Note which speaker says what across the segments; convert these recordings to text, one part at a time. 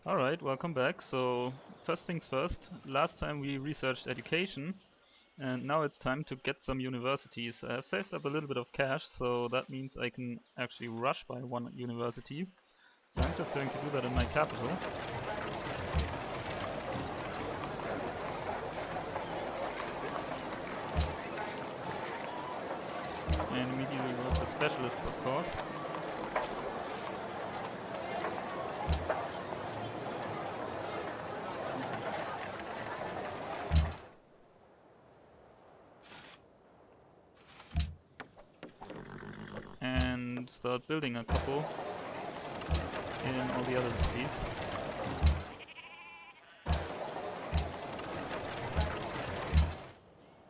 Speaker 1: Alright, welcome back. So, first things first, last time we researched education, and now it's time to get some universities. I have saved up a little bit of cash, so that means I can actually rush by one university. So I'm just going to do that in my capital. And immediately work with specialists, of course. And start building a couple in all the other cities.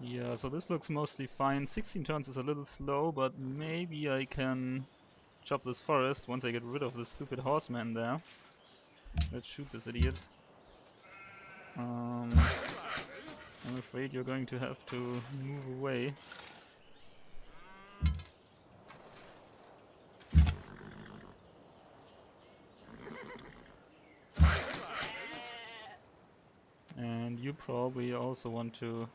Speaker 1: Yeah, so this looks mostly fine. 16 turns is a little slow, but maybe I can chop this forest once I get rid of this stupid horseman there. Let's shoot this idiot. I'm afraid you're going to have to move away. And you probably also want to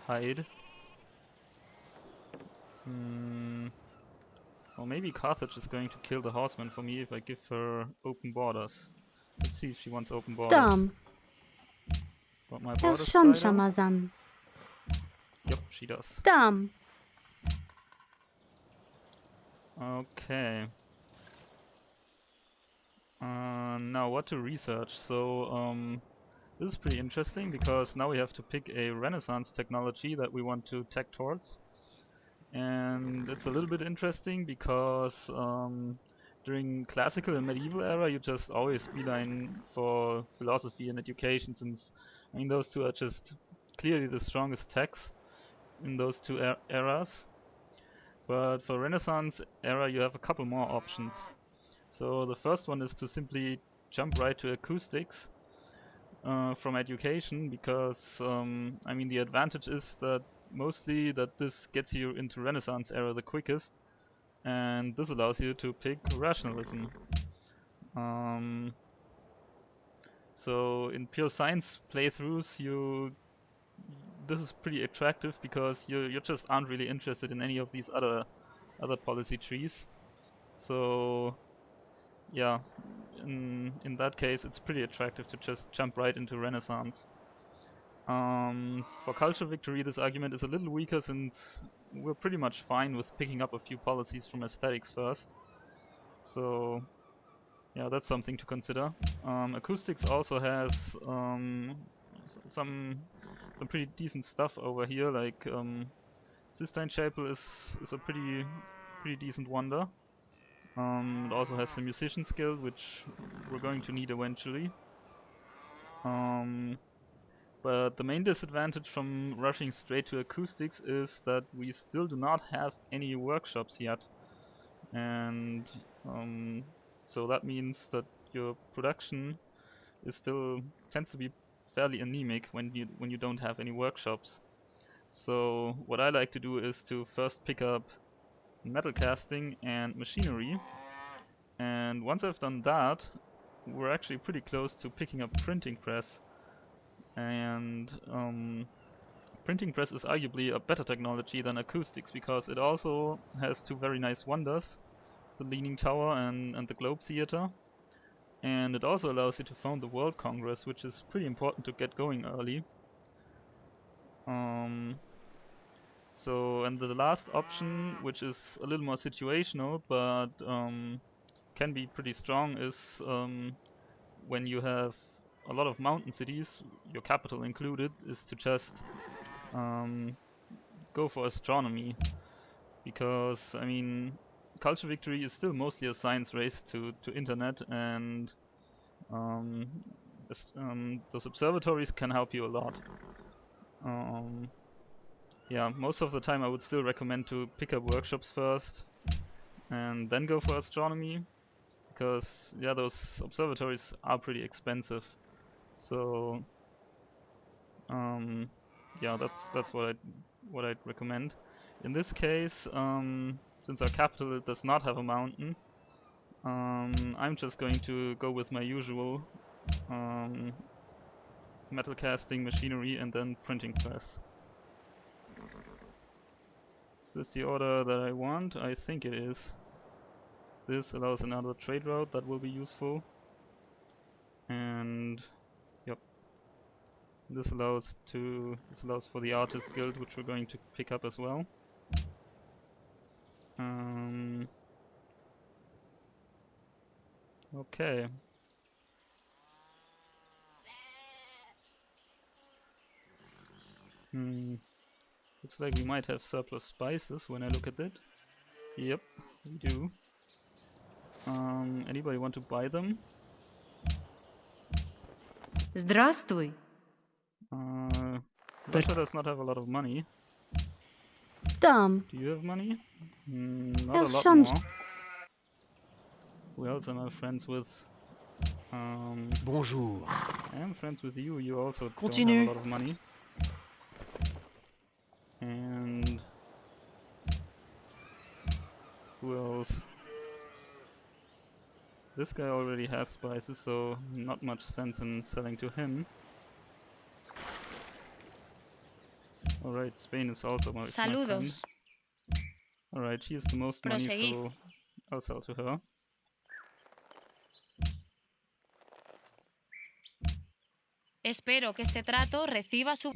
Speaker 1: hide. Or maybe Carthage is going to kill the horseman for me if I give her open borders. Let's see if she wants open borders.
Speaker 2: Dom.
Speaker 1: Got my borders
Speaker 2: Erşan
Speaker 1: out.
Speaker 2: Ramazan.
Speaker 1: Yep, she does.
Speaker 2: Dom.
Speaker 1: Okay. Now what to research? So this is pretty interesting because now we have to pick a Renaissance technology that we want to tech towards. And it's a little bit interesting because during classical and medieval era you just always beeline for philosophy and education, since I mean those two are just clearly the strongest techs in those two eras. But for Renaissance era you have a couple more options. So the first one is to simply jump right to acoustics from education, because I mean the advantage is that mostly that this gets you into Renaissance era the quickest, and this allows you to pick rationalism. So in pure science playthroughs, this is pretty attractive because you just aren't really interested in any of these other policy trees. So yeah, in that case, it's pretty attractive to just jump right into Renaissance. For culture victory, this argument is a little weaker since we're pretty much fine with picking up a few policies from aesthetics first. So yeah, that's something to consider. Acoustics also has some pretty decent stuff over here, like Sistine Chapel is a pretty decent wonder. It also has the musician skill, which we're going to need eventually. But the main disadvantage from rushing straight to acoustics is that we still do not have any workshops yet. And so that means that your production tends to be fairly anemic when you don't have any workshops. So what I like to do is to first pick up metal casting and machinery, and once I've done that, we're actually pretty close to picking up printing press. And printing press is arguably a better technology than acoustics because it also has two very nice wonders, the Leaning Tower and the Globe Theater. And it also allows you to found the World Congress, which is pretty important to get going early. And the last option, which is a little more situational, but can be pretty strong, is when you have a lot of mountain cities, your capital included, is to just go for astronomy. Because, I mean, culture victory is still mostly a science race to internet, and those observatories can help you a lot. Yeah, most of the time I would still recommend to pick up workshops first and then go for astronomy, because yeah, those observatories are pretty expensive. So yeah, that's what I'd recommend. In this case, since our capital does not have a mountain, I'm just going to go with my usual metal casting machinery and then printing press. Is this the order that I want? I think it is. This allows another trade route that will be useful. And yep. This allows for the artist guild, which we're going to pick up as well. Okay. Looks like we might have surplus spices when I look at it. Yep, we do. Anybody want to buy them?
Speaker 2: Здравствуй.
Speaker 1: Russia does not have a lot of money.
Speaker 2: Там.
Speaker 1: Do you have money? Not a lot more. Who else am I friends with?
Speaker 3: Bonjour.
Speaker 1: I am friends with you. You also
Speaker 2: Continue.
Speaker 1: don't have a lot of money. And who else? This guy already has spices, so not much sense in selling to him. Alright, Spain is also my friend. Alright, she has the most money, so I'll sell to her.
Speaker 4: Espero que este trato reciba su...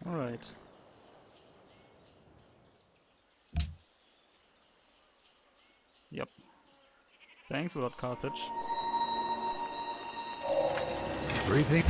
Speaker 1: Alright. Yep. Thanks a lot, Carthage.
Speaker 3: Breathing.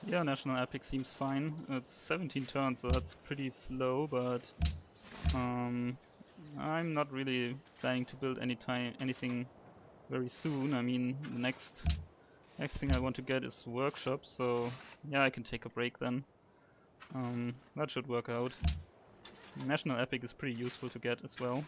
Speaker 1: Yeah, National Epic seems fine. It's 17 turns, so that's pretty slow, but I'm not really planning to build anything very soon. I mean, the next thing I want to get is workshop, so yeah, I can take a break then. That should work out. National Epic is pretty useful to get as well.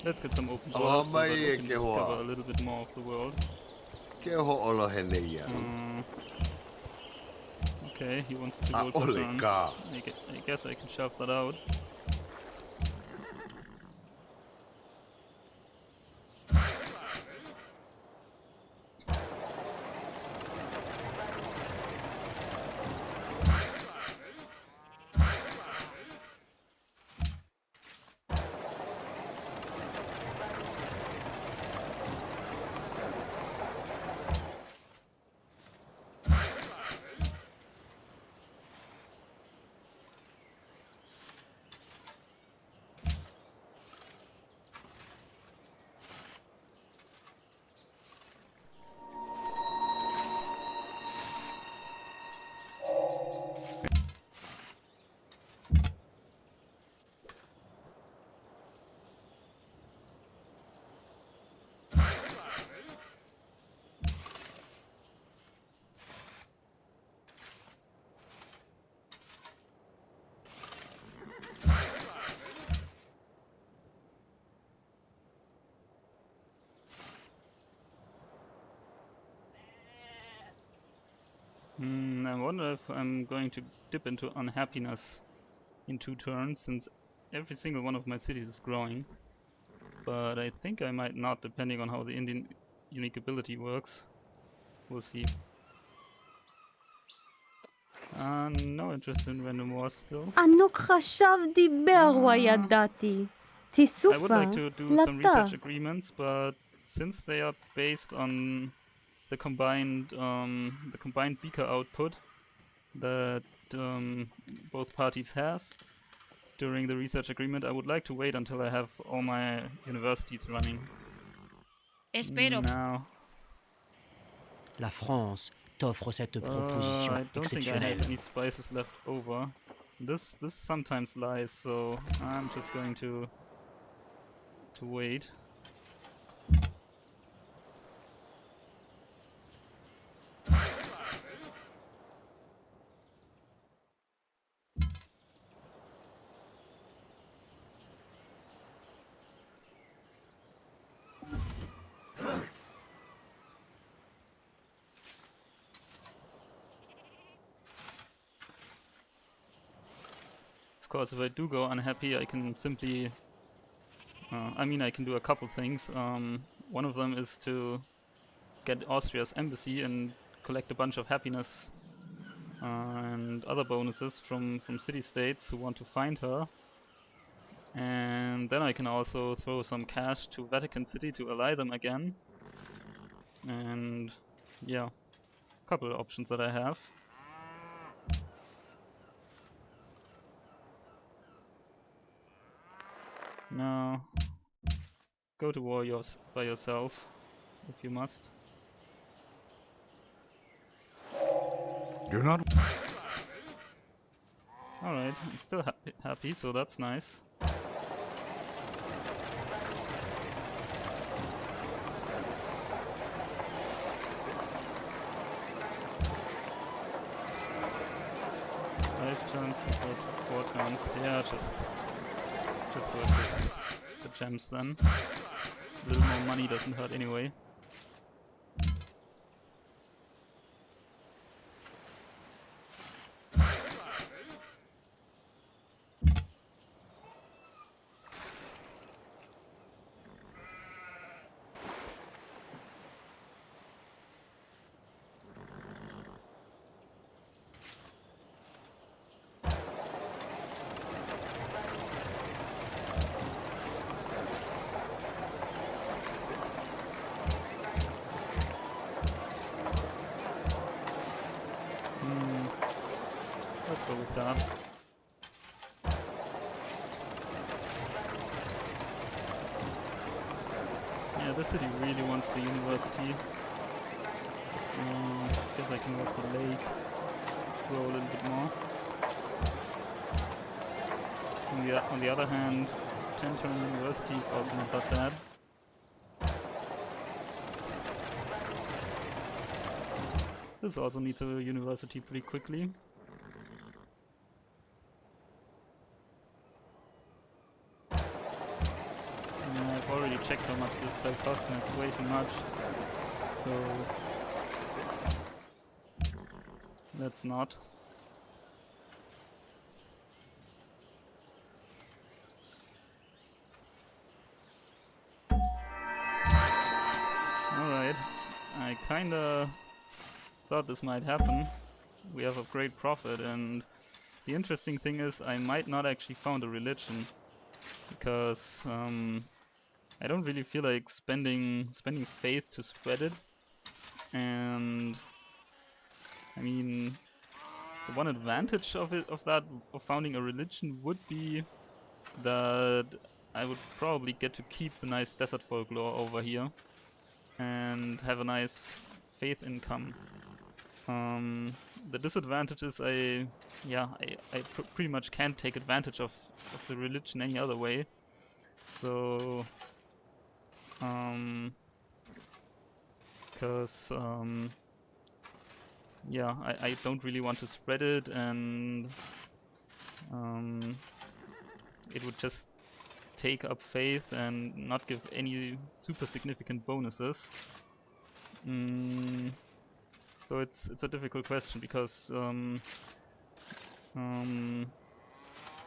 Speaker 1: Let's get some open borders so that we can cover a little bit more of the world. Okay, he wants to go to turn. I guess I can shove that out. I wonder if I'm going to dip into unhappiness in 2 turns, since every single one of my cities is growing. But I think I might not, depending on how the Indian unique ability works. We'll see. No interest in random wars still. I would like to do some research agreements, but since they are based on the combined beaker output that both parties have during the research agreement, I would like to wait until I have all my universities running.
Speaker 4: Espero.
Speaker 1: Now,
Speaker 3: La France t'offre cette proposition
Speaker 1: I don't think I have
Speaker 3: exceptionnelle.
Speaker 1: any spices left over. This sometimes lies, so I'm just going to wait. Of course, if I do go unhappy, I can simply... I can do a couple things. One of them is to get Austria's embassy and collect a bunch of happiness and other bonuses from city-states who want to find her. And then I can also throw some cash to Vatican City to ally them again. And yeah, a couple of options that I have. Now, go to war by yourself, if you must.
Speaker 5: Do not.
Speaker 1: Alright, I'm still happy, so that's nice. Five turns before 4 turns. Yeah, just worth the gems then. A little more money doesn't hurt anyway. Let's go with that. Yeah, the city really wants the university. Guess I can work the lake, grow a little bit more. On the other hand, 10 turn university is also not that bad. This also needs a university pretty quickly. Yeah, I've already checked how much this tile costs and it's way too much. So let's not. Alright, I kinda thought this might happen. We have a great profit, and the interesting thing is I might not actually found a religion, because I don't really feel like spending faith to spread it. And I mean, the one advantage of founding a religion would be that I would probably get to keep the nice desert folklore over here and have a nice faith income. The disadvantage is I pretty much can't take advantage of the religion any other way. So, because yeah, I don't really want to spread it, and it would just take up faith and not give any super significant bonuses. So it's a difficult question, because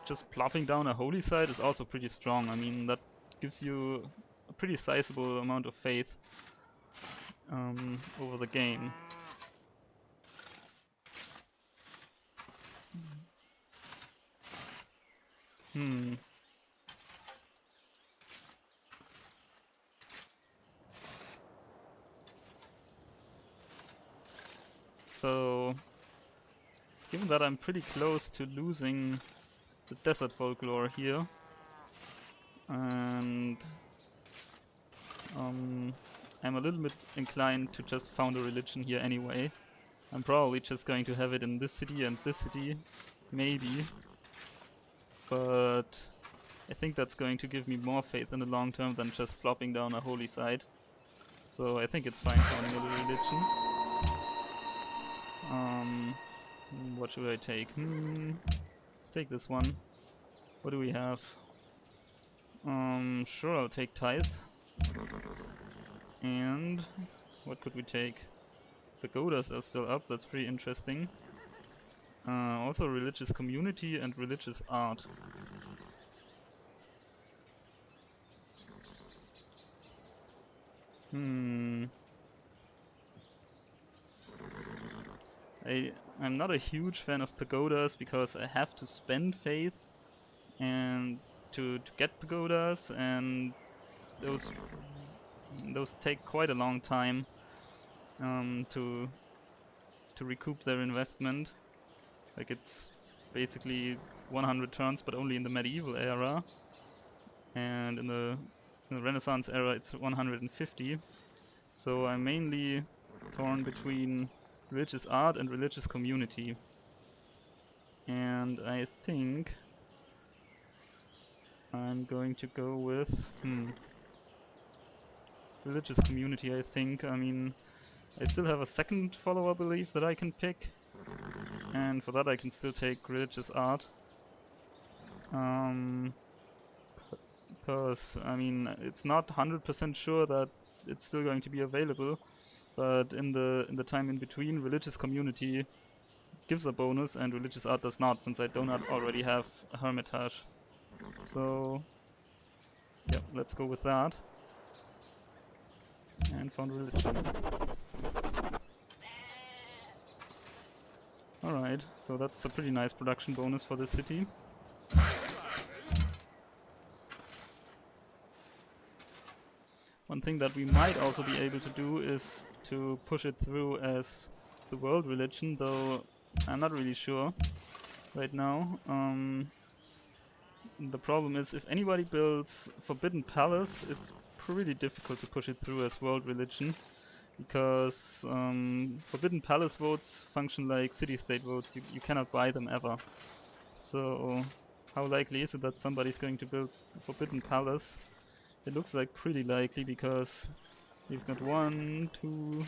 Speaker 1: just plopping down a holy site is also pretty strong. I mean, that gives you a pretty sizable amount of faith over the game. given that I'm pretty close to losing the desert folklore here, and I'm a little bit inclined to just found a religion here anyway. I'm probably just going to have it in this city and this city, maybe, but I think that's going to give me more faith in the long term than just plopping down a holy site. So I think it's fine founding a religion. What should I take? Let's take this one. What do we have? Sure, I'll take tithe. And what could we take? Pagodas are still up, that's pretty interesting. Also religious community and religious art. I'm not a huge fan of pagodas because I have to spend faith and to get pagodas, and those take quite a long time to recoup their investment. Like, it's basically 100 turns, but only in the medieval era, and in the Renaissance era it's 150. So I'm mainly torn between religious art and religious community, and I think I'm going to go with religious community. I mean, I still have a second follower belief that I can pick, and for that I can still take religious art. Because I mean, it's not 100% sure that it's still going to be available, but in the time in between, religious community gives a bonus and religious art does not, since I do not already have a hermitage. So yep, let's go with that. And found religion. Alright, so that's a pretty nice production bonus for the city. One thing that we might also be able to do is to push it through as the world religion, though I'm not really sure right now. The problem is, if anybody builds Forbidden Palace, it's pretty difficult to push it through as world religion, because Forbidden Palace votes function like city-state votes. You cannot buy them ever. So how likely is it that somebody's going to build the Forbidden Palace? It looks like pretty likely, because we've got 1, 2,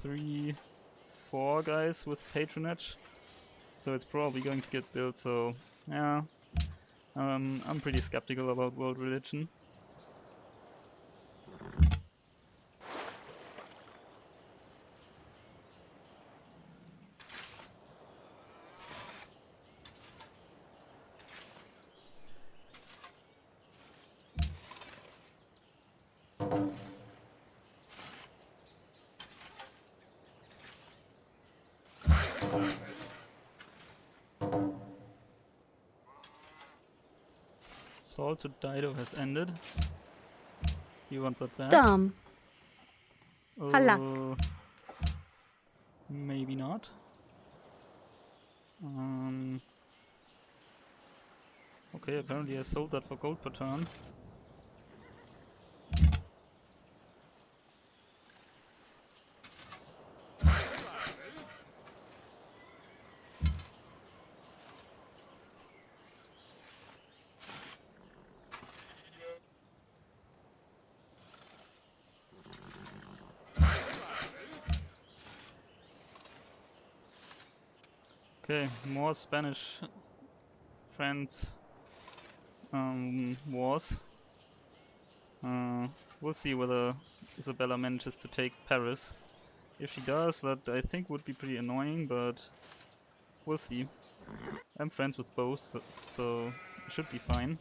Speaker 1: 3, 4 guys with patronage, so it's probably going to get built. So yeah, I'm pretty skeptical about world religion. Salt to Dido has ended. You want that back?
Speaker 2: Dumb. Halak.
Speaker 1: Maybe not. Okay, apparently I sold that for gold per turn. Okay, more Spanish France wars. We'll see whether Isabella manages to take Paris. If she does, that I think would be pretty annoying, but we'll see. I'm friends with both, so it should be fine.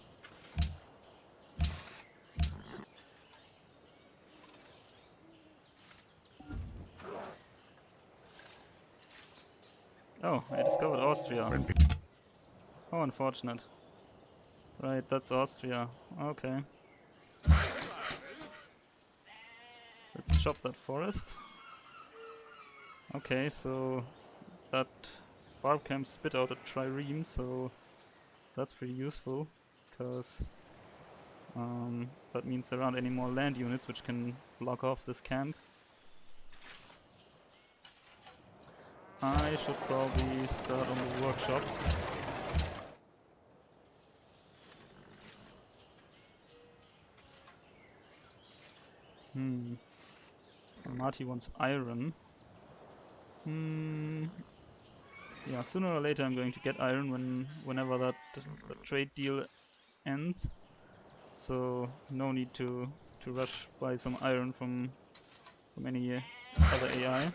Speaker 1: Oh, I discovered Austria. How unfortunate. Right, that's Austria. Okay. Let's chop that forest. Okay, so that barb can spit out a trireme, so that's pretty useful, because that means there aren't any more land units which can block off this camp. I should probably start on the workshop. Marty wants iron. Yeah, sooner or later I'm going to get iron whenever that trade deal ends. So no need to rush buy some iron from any other AI.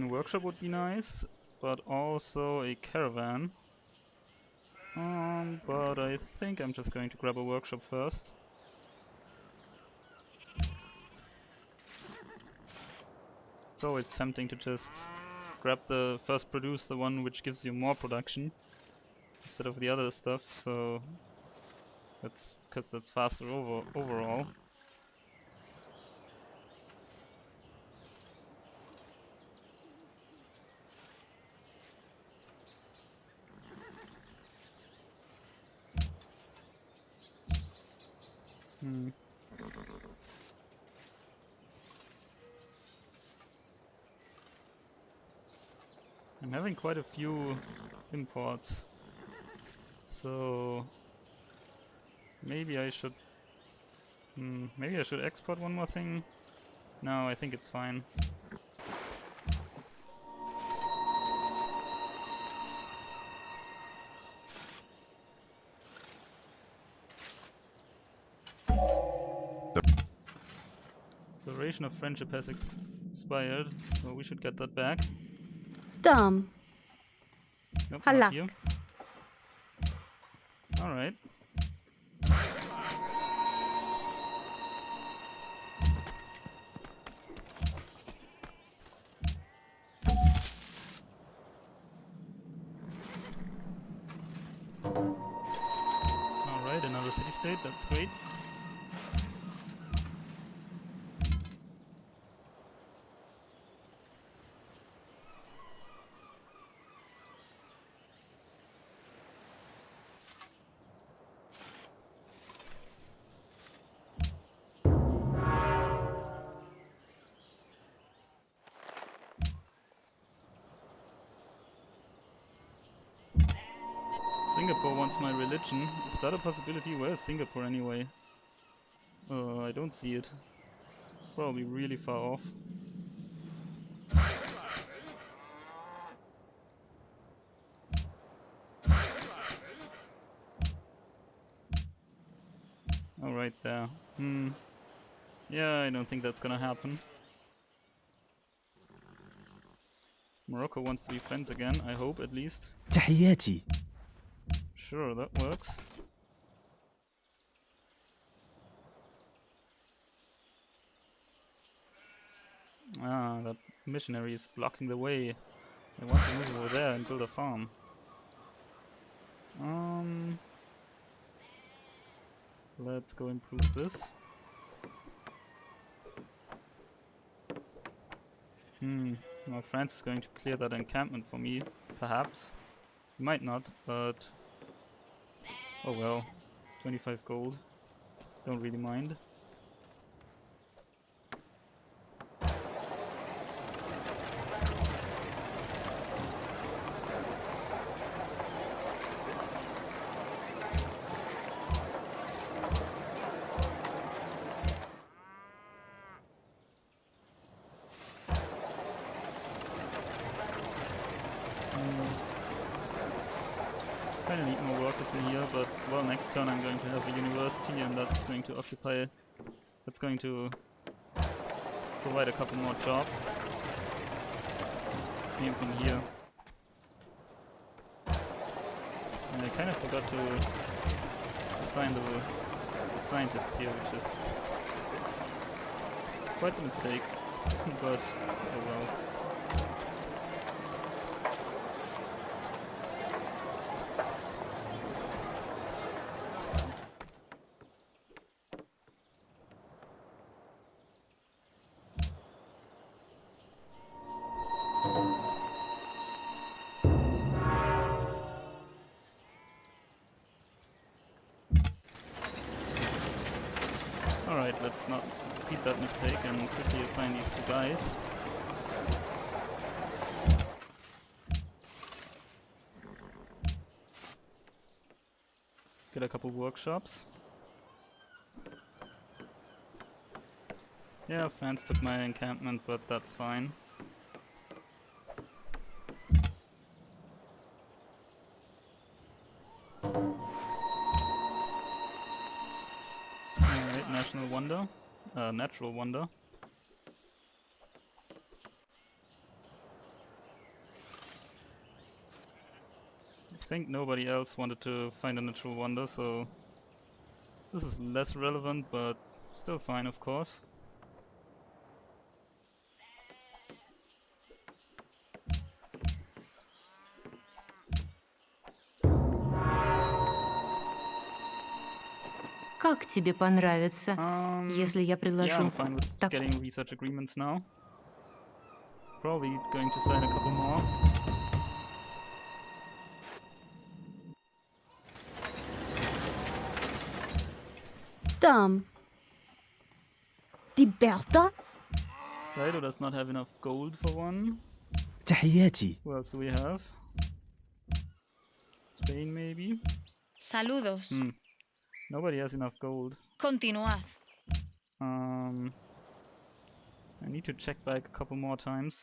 Speaker 1: Workshop would be nice, but also a caravan. But I think I'm just going to grab a workshop first. It's always tempting to just grab the first produce, the one which gives you more production, instead of the other stuff, so that's because that's faster overall. I'm having quite a few imports, so maybe I should export one more thing. No, I think it's fine. The duration of friendship has expired, so we should get that back.
Speaker 2: Dumb.
Speaker 1: Nope,
Speaker 2: Halak.
Speaker 1: not you. Alright. Alright, another city-state, that's great. Singapore wants my religion. Is that a possibility? Where is Singapore anyway? I don't see it. Probably really far off. Oh, right there. Yeah, I don't think that's gonna happen. Morocco wants to be friends again, I hope at least.
Speaker 6: تحياتي.
Speaker 1: Sure, that works. Ah, that missionary is blocking the way. I want to move over there and build a farm. Let's go improve this. Well, France is going to clear that encampment for me, perhaps. He might not, but oh well. 25 gold. Don't really mind. Kinda need more workers in here, but well, next turn I'm going to have a university and that's going to occupy that's going to provide a couple more jobs. Same thing here. And I kind of forgot to assign the scientists here, which is quite a mistake, but oh well. Alright, let's not repeat that mistake and quickly assign these two guys. Get a couple workshops. Yeah, France took my encampment, but that's fine. Alright, national wonder. Natural wonder. I think nobody else wanted to find a natural wonder, so this is less relevant, but still fine, of course.
Speaker 2: Как тебе понравится, если я
Speaker 1: Yeah,
Speaker 2: предложу
Speaker 1: I'm fine with
Speaker 2: так?
Speaker 1: getting research agreements now. Probably going to sign a couple more.
Speaker 2: Там. Die Bertha?
Speaker 1: Dido does not have enough gold for one.
Speaker 6: تحياتي.
Speaker 1: Who else do we have? Spain, maybe?
Speaker 4: Saludos.
Speaker 1: Nobody has enough gold.
Speaker 4: Continuad.
Speaker 1: I need to check back a couple more times.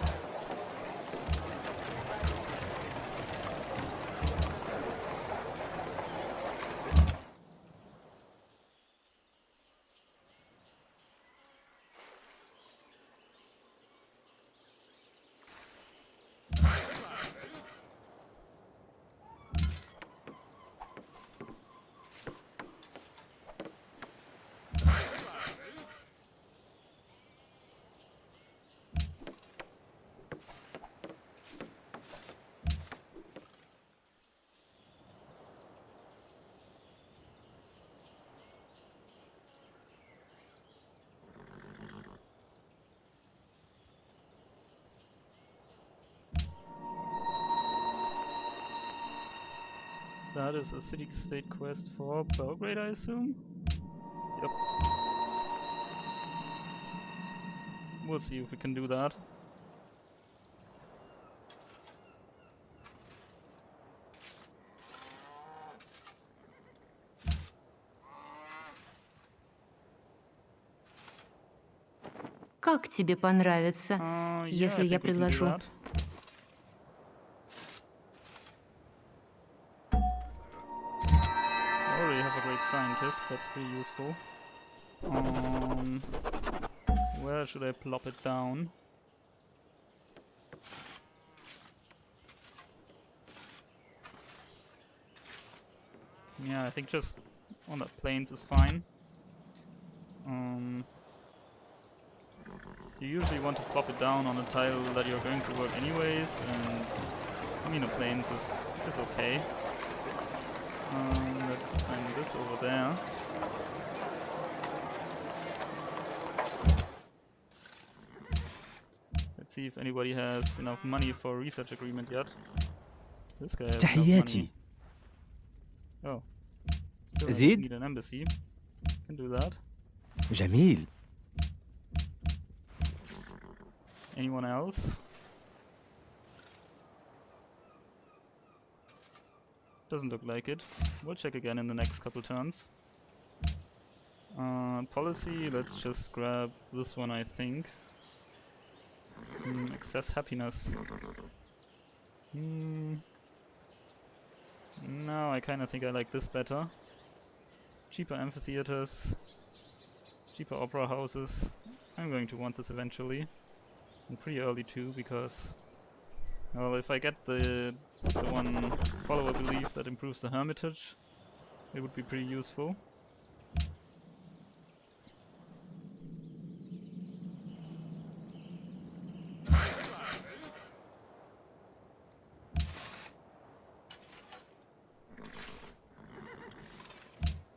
Speaker 1: That is a city-state quest for Belgrade, I assume? Yep. We'll see if we can do that.
Speaker 2: Как тебе понравится,
Speaker 1: Yeah,
Speaker 2: если
Speaker 1: I
Speaker 2: я
Speaker 1: think we can do
Speaker 2: предложу?
Speaker 1: that. I already have a great scientist, that's pretty useful. Where should I plop it down? Yeah, I think just on the plains is fine. You usually want to plop it down on a tile that you're going to work anyways, and I mean, the plains is okay. Let's assign this over there. Let's see if anybody has enough money for a research agreement yet. This guy has enough money.
Speaker 6: تحياتي.
Speaker 1: Oh, still
Speaker 6: زيد.
Speaker 1: need an embassy. Can do that.
Speaker 6: جميل.
Speaker 1: Anyone else? Doesn't look like it. We'll check again in the next couple turns. Policy, let's just grab this one, I think. Excess happiness. No, I kinda think I like this better. Cheaper amphitheaters. cheaper opera houses. I'm going to want this eventually, and pretty early too, because, well, if I get the one follower belief that improves the hermitage, it would be pretty useful.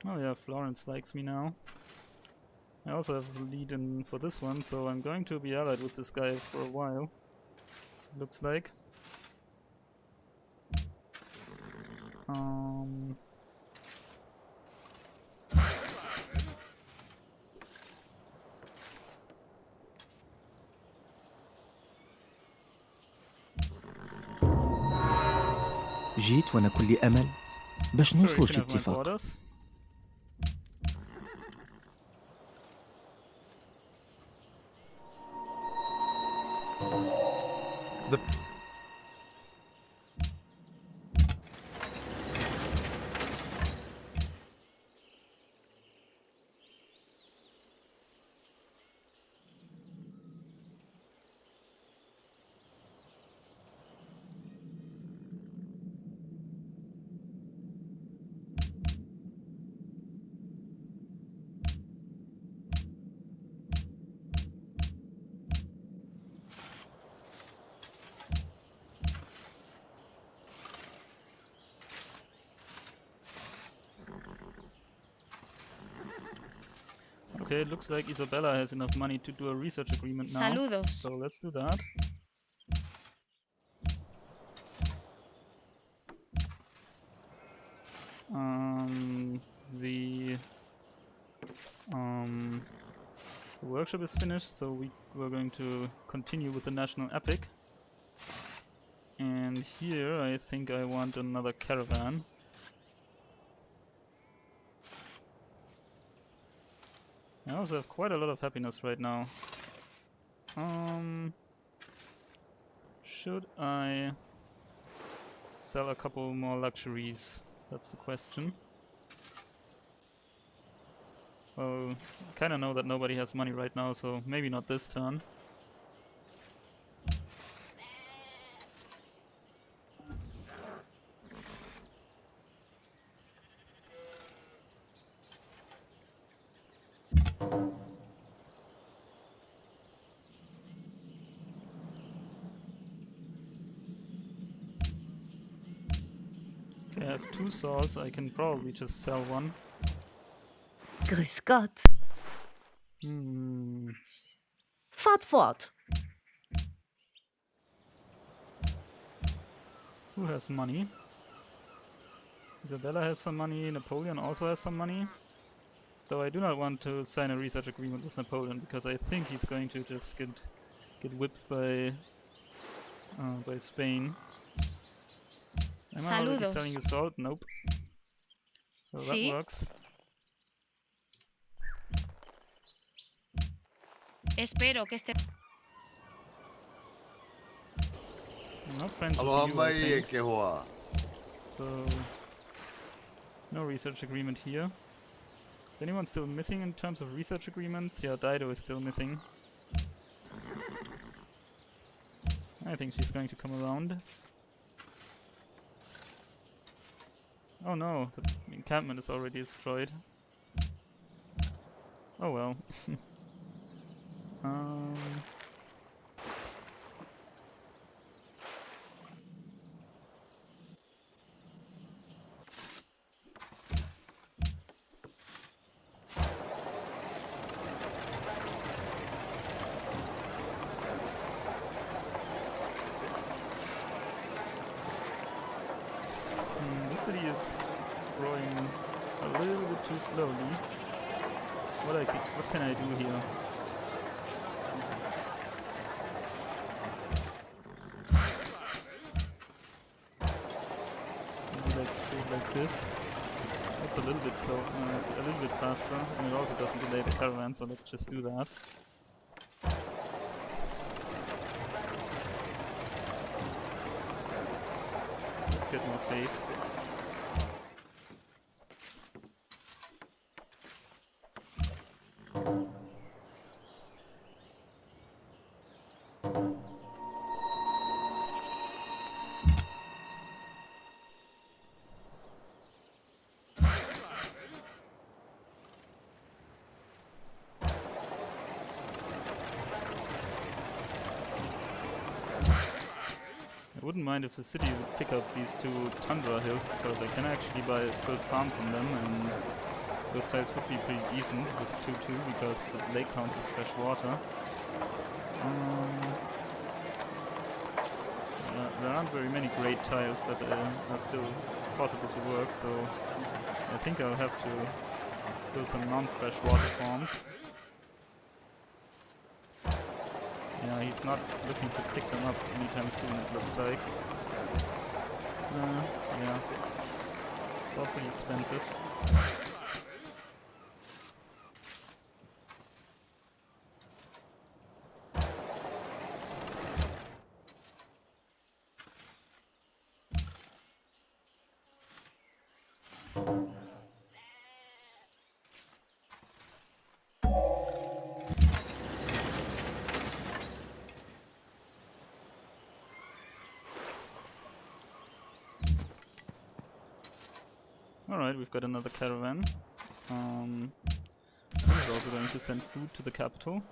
Speaker 1: Oh yeah, Florence likes me now. I also have a lead in for this one, so I'm going to be allied with this guy for a while. Looks like.
Speaker 6: جيت وأنا كل أمل باش
Speaker 1: Sure, you
Speaker 6: نوصلوا
Speaker 1: can
Speaker 6: شي
Speaker 1: have my
Speaker 6: اتفاق.
Speaker 1: borders.
Speaker 5: The
Speaker 1: Okay, it looks like Isabella has enough money to do a research agreement now.
Speaker 4: Saludos.
Speaker 1: So let's do that. The workshop is finished, so we're going to continue with the national epic. And here I think I want another caravan. I also have quite a lot of happiness right now. Should I sell a couple more luxuries? That's the question. Well, kinda know that nobody has money right now, so maybe not this turn. Okay, I have 2 swords, I can probably just sell one.
Speaker 2: Grüß Gott. Fahrt fort.
Speaker 1: Who has money? Isabella has some money, Napoleon also has some money. Though I do not want to sign a research agreement with Napoleon, because I think he's going to just get whipped by Spain. Am I already
Speaker 4: Saludos.
Speaker 1: selling you salt? Nope. So that
Speaker 4: Sí.
Speaker 1: works.
Speaker 4: Espero que este...
Speaker 1: I'm not friends with
Speaker 7: Aloha
Speaker 1: you, I
Speaker 7: mai e
Speaker 1: think.
Speaker 7: ke hoa.
Speaker 1: So no research agreement here. Is anyone still missing in terms of research agreements? Yeah, Dido is still missing. I think she's going to come around. Oh no, the encampment is already destroyed. Oh well. This city is growing a little bit too slowly. What can I do here? Maybe do it like this. That's a little bit slow, a little bit faster, and it also doesn't delay the caravan, so let's just do that. Let's get more faith. I wouldn't mind if the city would pick up these two tundra hills, because I can actually build farms on them, and those tiles would be pretty decent with 2-2, because the lake counts as fresh water. There aren't very many great tiles that are still possible to work, so I think I'll have to build some non-fresh water farms. Yeah, he's not looking to pick them up anytime soon, it looks like. Yeah. It's all pretty expensive. Alright, we've got another caravan. We're also going to send food to the capital.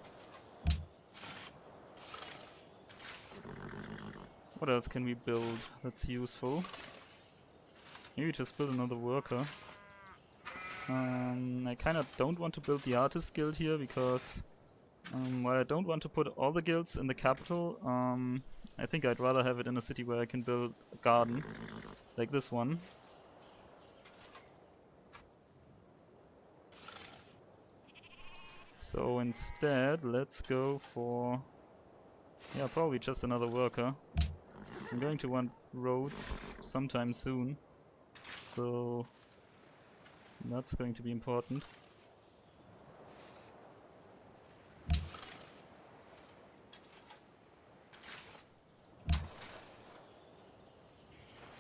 Speaker 1: What else can we build that's useful? Maybe just build another worker. I kinda don't want to build the artist guild here, because while I don't want to put all the guilds in the capital, I think I'd rather have it in a city where I can build a garden, like this one. So instead, let's go for, yeah, probably just another worker. I'm going to want roads sometime soon, so that's going to be important.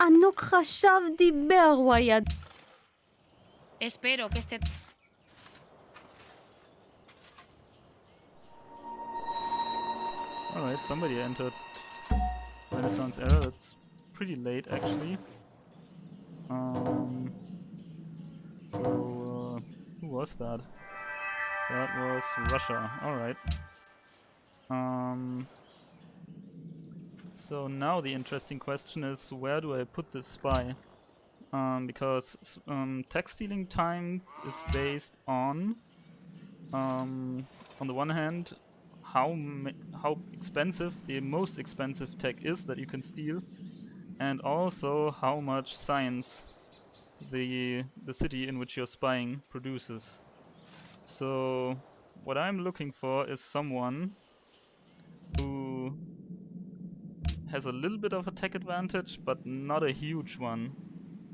Speaker 2: ענוק חשב דיבר, הוא היה...
Speaker 4: Espero que este...
Speaker 1: Alright, somebody entered Renaissance era. That's pretty late, actually. So, who was that? That was Russia. Alright. So now the interesting question is, where do I put this spy? Because tax stealing time is based on the one hand, how expensive the most expensive tech is that you can steal, and also how much science the city in which you're spying produces. So what I'm looking for is someone who has a little bit of a tech advantage, but not a huge one,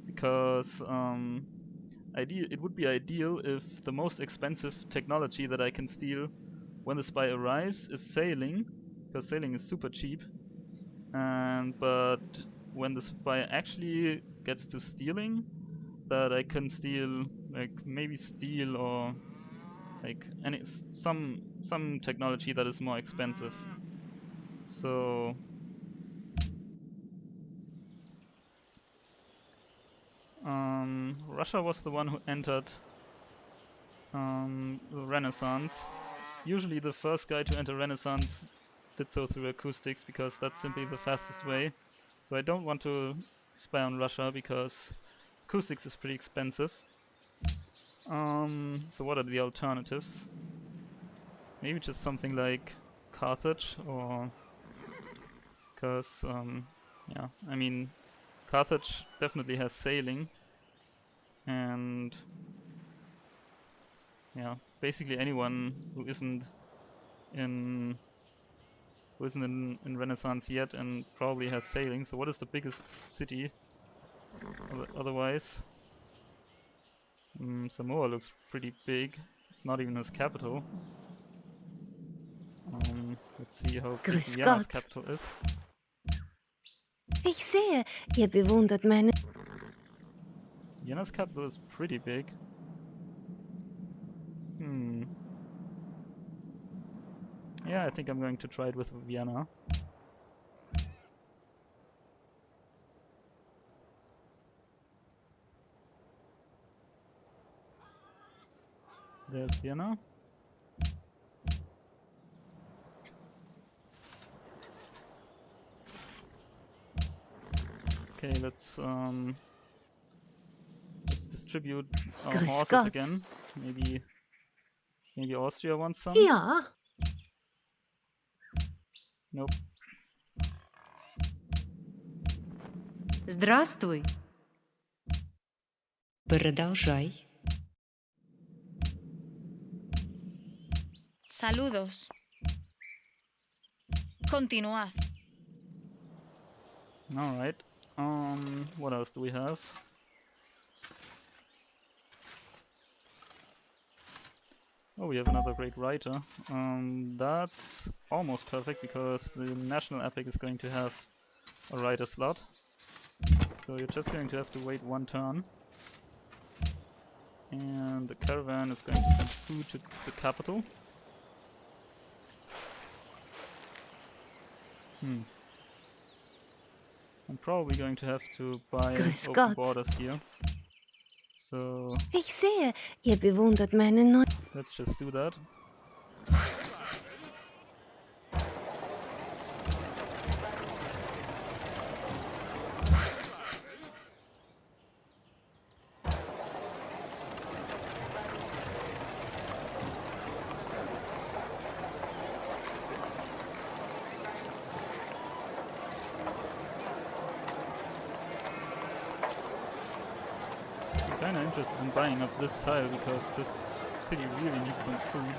Speaker 1: because it would be ideal if the most expensive technology that I can steal when the spy arrives is sailing, because sailing is super cheap. But when the spy actually gets to stealing, that I can steal, like maybe steel, or like some technology that is more expensive. So Russia was the one who entered the Renaissance. Usually the first guy to enter Renaissance did so through acoustics, because that's simply the fastest way. So I don't want to spy on Russia, because acoustics is pretty expensive. So what are the alternatives? Maybe just something like Carthage, or because yeah, I mean, Carthage definitely has sailing, and yeah, basically anyone who isn't in Renaissance yet and probably has sailing. So what is the biggest city otherwise? Samoa looks pretty big. It's not even his capital. Let's see how big
Speaker 2: Grüß
Speaker 1: Vienna's
Speaker 2: Gott.
Speaker 1: capital is.
Speaker 2: Ich sehe, ihr bewundert meine...
Speaker 1: Vienna's capital is pretty big. Yeah, I think I'm going to try it with Vienna. There's Vienna. Okay, let's distribute our
Speaker 2: Grüß
Speaker 1: horses
Speaker 2: Gott.
Speaker 1: again. Maybe Austria wants some?
Speaker 2: Ja,
Speaker 1: Nope.
Speaker 7: Здравствуй. Продолжай.
Speaker 4: Saludos. Continuad.
Speaker 1: Alright. What else do we have? Oh, we have another great writer. That's almost perfect because the national epic is going to have a writer slot. So you're just going to have to wait one turn. And the caravan is going to send food to the capital. I'm probably going to have to buy
Speaker 2: Grüß
Speaker 1: open
Speaker 2: Gott.
Speaker 1: borders here. So
Speaker 2: ich sehe, ihr bewundert meine neuen...
Speaker 1: let's just do that. I'm kinda interested in buying up this tile because this city really needs some food.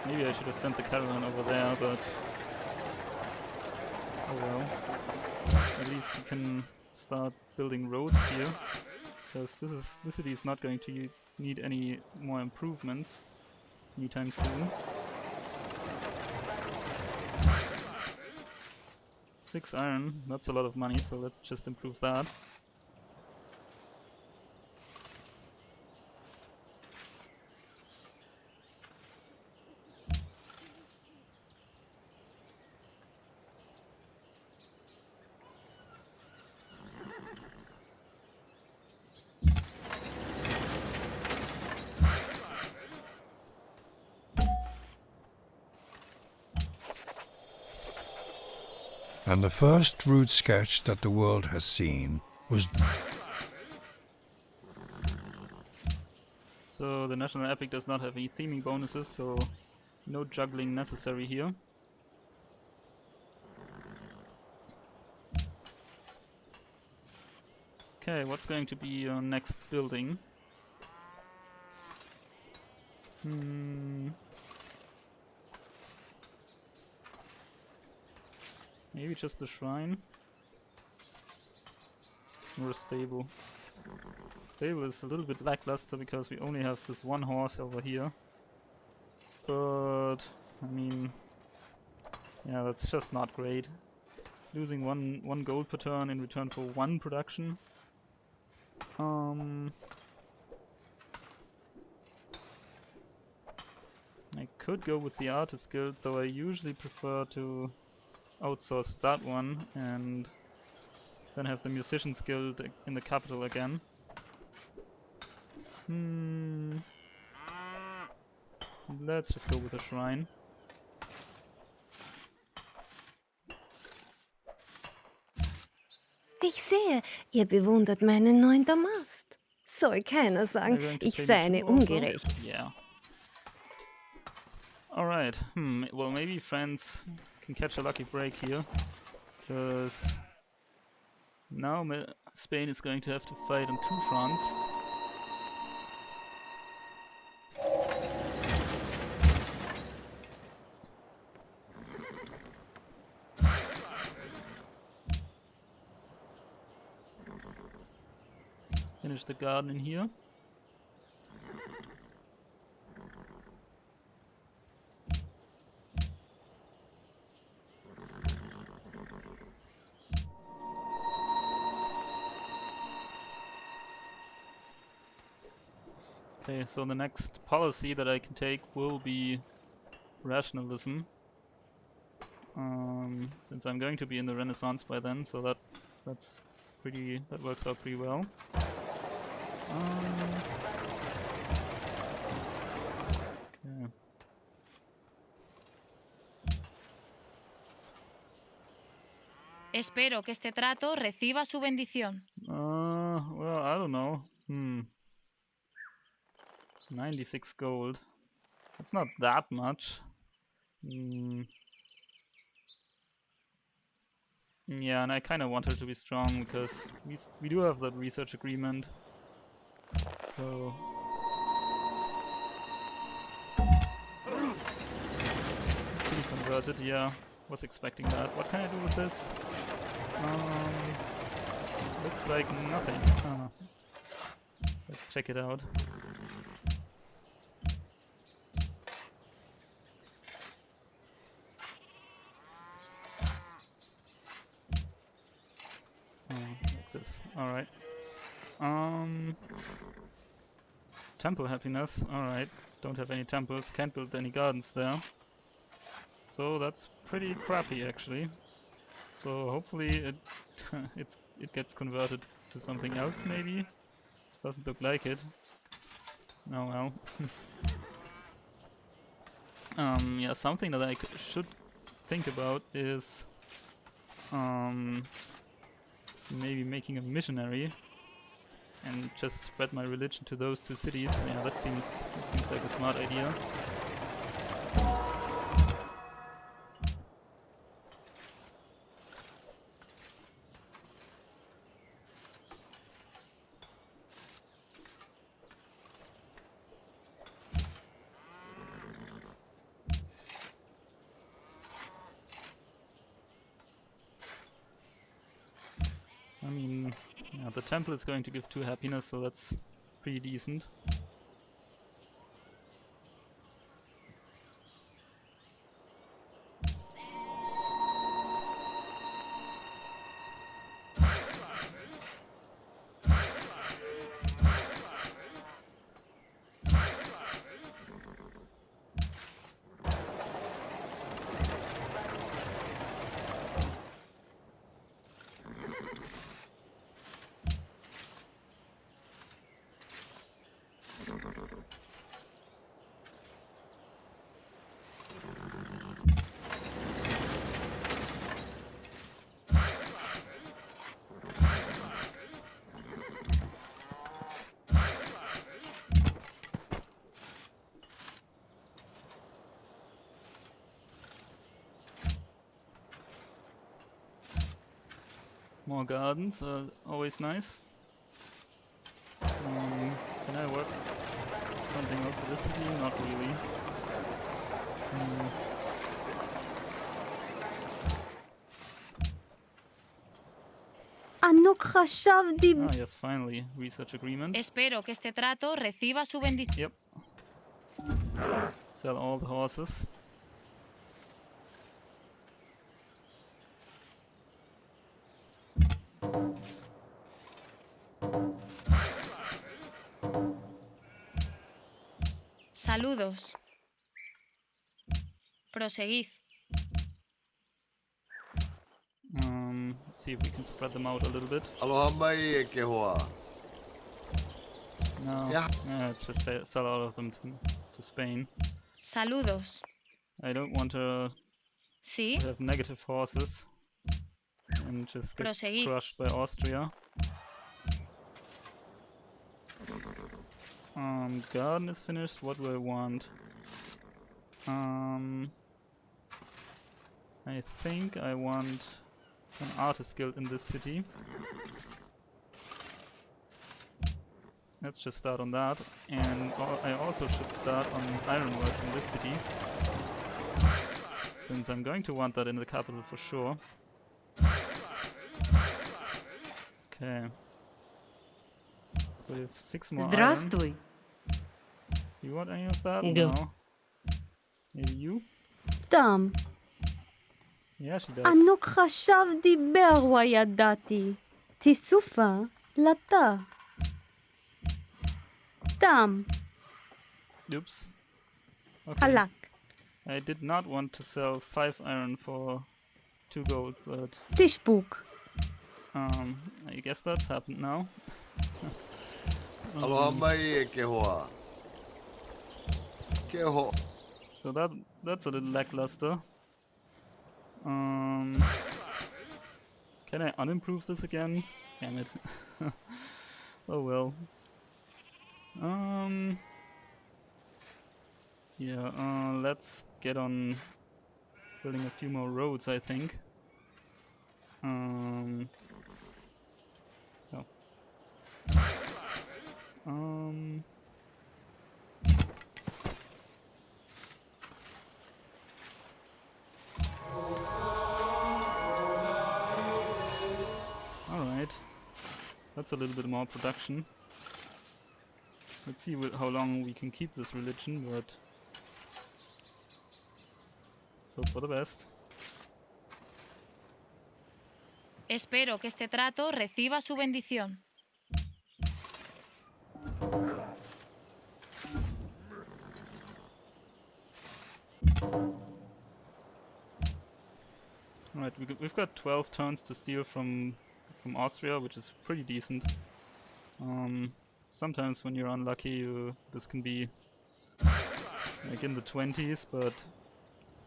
Speaker 1: Maybe I should have sent the caravan over there, but oh well. At least we can start building roads here, because this city is not going to need any more improvements anytime soon. 6 iron, that's a lot of money, so let's just improve that.
Speaker 5: And the first rude sketch that the world has seen was...
Speaker 1: So the national epic does not have any theming bonuses, so no juggling necessary here. Okay, what's going to be your next building? Maybe just a shrine? Or a stable? Stable is a little bit lackluster because we only have this one horse over here. But, I mean, yeah, that's just not great. Losing one gold per turn in return for 1 production. I could go with the Artist Guild, though I usually prefer to outsource that one and then have the Musicians Guild in the capital again. Let's just go with a shrine.
Speaker 2: Ich sehe, ihr bewundert meinen neuen Damast. Soll keiner
Speaker 1: Are
Speaker 2: sagen,
Speaker 1: you going to
Speaker 2: ich
Speaker 1: pay me
Speaker 2: sei
Speaker 1: 2
Speaker 2: eine
Speaker 1: also?
Speaker 2: ungerecht.
Speaker 1: Yeah. Alright, well maybe France can catch a lucky break here. Because now Spain is going to have to fight on 2 fronts. Finish the garden in here. Okay, so the next policy that I can take will be rationalism. Since I'm going to be in the Renaissance by then, so that works out pretty well. Okay.
Speaker 4: Espero que este trato reciba su bendición.
Speaker 1: Well, I don't know. 96 gold. That's not that much. Yeah, and I kind of want her to be strong because we do have that research agreement. So city converted. Yeah, was expecting that. What can I do with this? Looks like nothing. Let's check it out. Like this. Alright. Temple happiness. Alright. Don't have any temples. Can't build any gardens there. So that's pretty crappy actually. So hopefully it it gets converted to something else maybe. Doesn't look like it. Oh well. Yeah, something that I should think about is maybe making a missionary and just spread my religion to those two cities. Yeah, that seems like a smart idea. I mean, yeah, the temple is going to give 2 happiness, so that's pretty decent. More gardens are always nice. Can I work something out for this city? Not really. Ah yes, finally, research agreement.
Speaker 4: Espero que este trato reciba su bendición.
Speaker 1: Yep. Sell all the horses.
Speaker 4: Saludos. Proseguid.
Speaker 1: See if we can spread them out a little bit.
Speaker 7: Aloha mai ke hoa.
Speaker 1: No,
Speaker 7: Yeah.
Speaker 1: let's just sell all of them to Spain.
Speaker 4: Saludos.
Speaker 1: I don't want to
Speaker 4: Sí.
Speaker 1: have negative horses and just get
Speaker 4: Proseguid.
Speaker 1: crushed by Austria. Garden is finished. What do I want? I think I want an artist guild in this city. Let's just start on that, and I also should start on ironworks in this city, since I'm going to want that in the capital for sure. Okay. So we have 6 more
Speaker 2: Здравствуй.
Speaker 1: iron. You want any of that?
Speaker 2: Go.
Speaker 1: No. Maybe you?
Speaker 8: תם,
Speaker 1: Yeah, she does.
Speaker 8: ענוק חשב דיבר וידעתי, תיסופה לתה. תם,
Speaker 1: Oops. Okay.
Speaker 8: חלק,
Speaker 1: I did not want to sell 5 iron for 2 gold, but
Speaker 8: تشبوك.
Speaker 1: I guess that's happened now.
Speaker 7: Aloha mai ke hoa. Ke ho.
Speaker 1: So that's a little lackluster. Can I unimprove this again? Damn it. Oh well. Yeah, let's get on building a few more roads, I think. Oh. Alright. That's a little bit more production. Let's see how long we can keep this religion, but let's hope for the best.
Speaker 4: Espero que este trato reciba su bendición.
Speaker 1: Alright, we've got 12 turns to steal from Austria, which is pretty decent. Sometimes when you're unlucky, this can be like in the 20s, but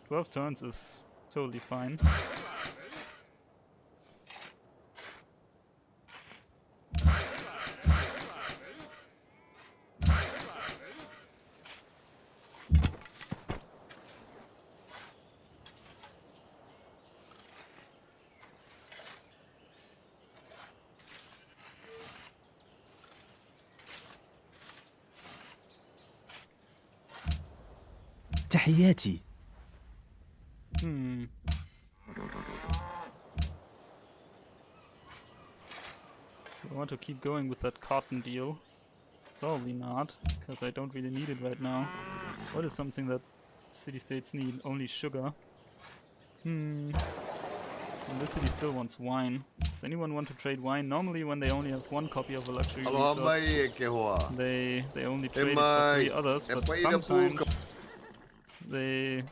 Speaker 1: 12 turns is totally fine.
Speaker 6: تحياتي.
Speaker 1: Do I want to keep going with that cotton deal? Probably not, because I don't really need it right now. What is something that city-states need? Only sugar. And this city still wants wine. Does anyone want to trade wine? Normally when they only have one copy of a luxury
Speaker 7: Aloha
Speaker 1: resource,
Speaker 7: mai ke hoa.
Speaker 1: they only trade it for 3 others, but sometimes they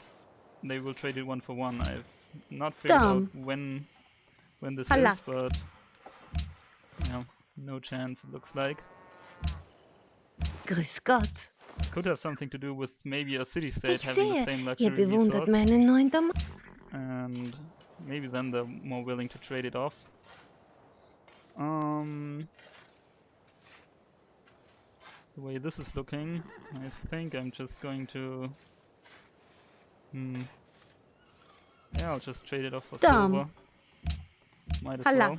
Speaker 1: will trade it 1 for 1. I've not figured out when this
Speaker 8: Halak.
Speaker 1: is, but yeah, no chance it looks like.
Speaker 2: Grüß Gott.
Speaker 1: Could have something to do with maybe a city-state
Speaker 2: Ich
Speaker 1: having the
Speaker 2: sehe,
Speaker 1: same
Speaker 2: ihr
Speaker 1: luxury
Speaker 2: bewundert
Speaker 1: resource,
Speaker 2: meinen 9. Mast.
Speaker 1: and maybe then they're more willing to trade it off. The way this is looking, I think I'm just going to... Yeah, I'll just trade it off for
Speaker 8: Damn.
Speaker 1: silver. Might as
Speaker 8: Halak.
Speaker 1: well.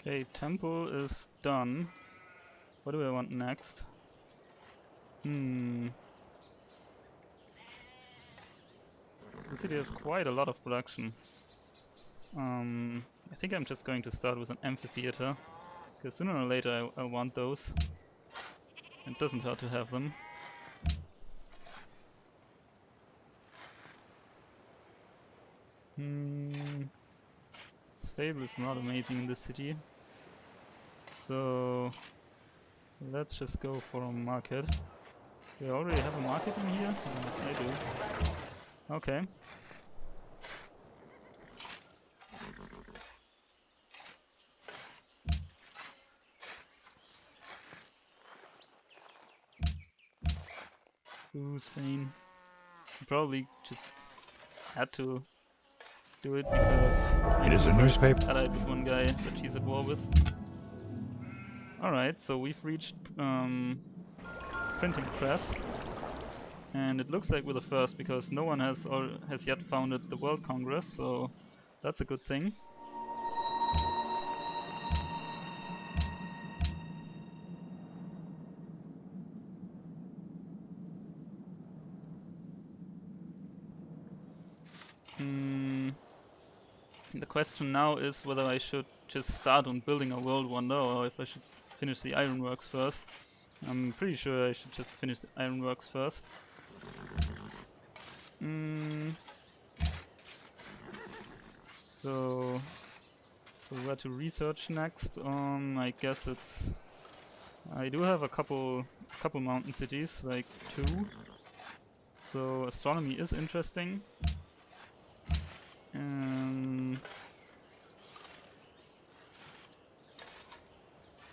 Speaker 1: Okay, temple is done. What do I want next? The city has quite a lot of production. I think I'm just going to start with an amphitheater, because sooner or later I'll want those. It doesn't hurt to have them. Stable is not amazing in this city. So let's just go for a market. Do I already have a market in here? I do. Okay. Ooh, Spain. probably just had to do it because
Speaker 5: It is a newspaper.
Speaker 1: allied with one guy that she's at war with. Alright, so we've reached printing press, and it looks like we're the first because no one has yet founded the World Congress, so that's a good thing. The question now is whether I should just start on building a world wonder or if I should finish the ironworks first. I'm pretty sure I should just finish the ironworks first. So where to research next? I guess it's... I do have a couple mountain cities, like 2. So astronomy is interesting.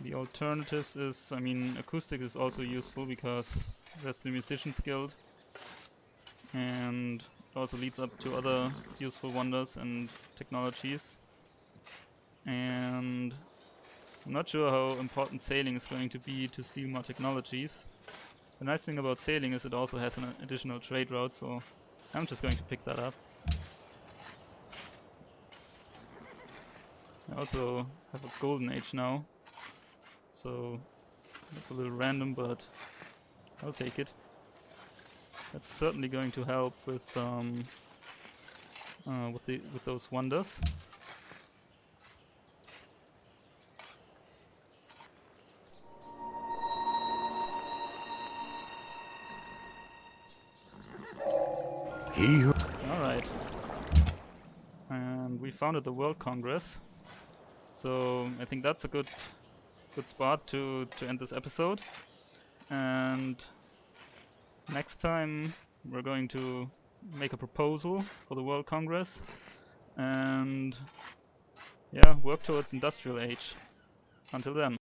Speaker 1: The alternatives is, I mean, acoustic is also useful because there's the Musician's Guild, and it also leads up to other useful wonders and technologies. And I'm not sure how important sailing is going to be to steal more technologies. The nice thing about sailing is it also has an additional trade route, so I'm just going to pick that up. I also have a golden age now, so that's a little random, but I'll take it. That's certainly going to help with those wonders. Alright. And we founded the World Congress. So I think that's a good spot to end this episode. And next time we're going to make a proposal for the World Congress and yeah, work towards Industrial Age. Until then.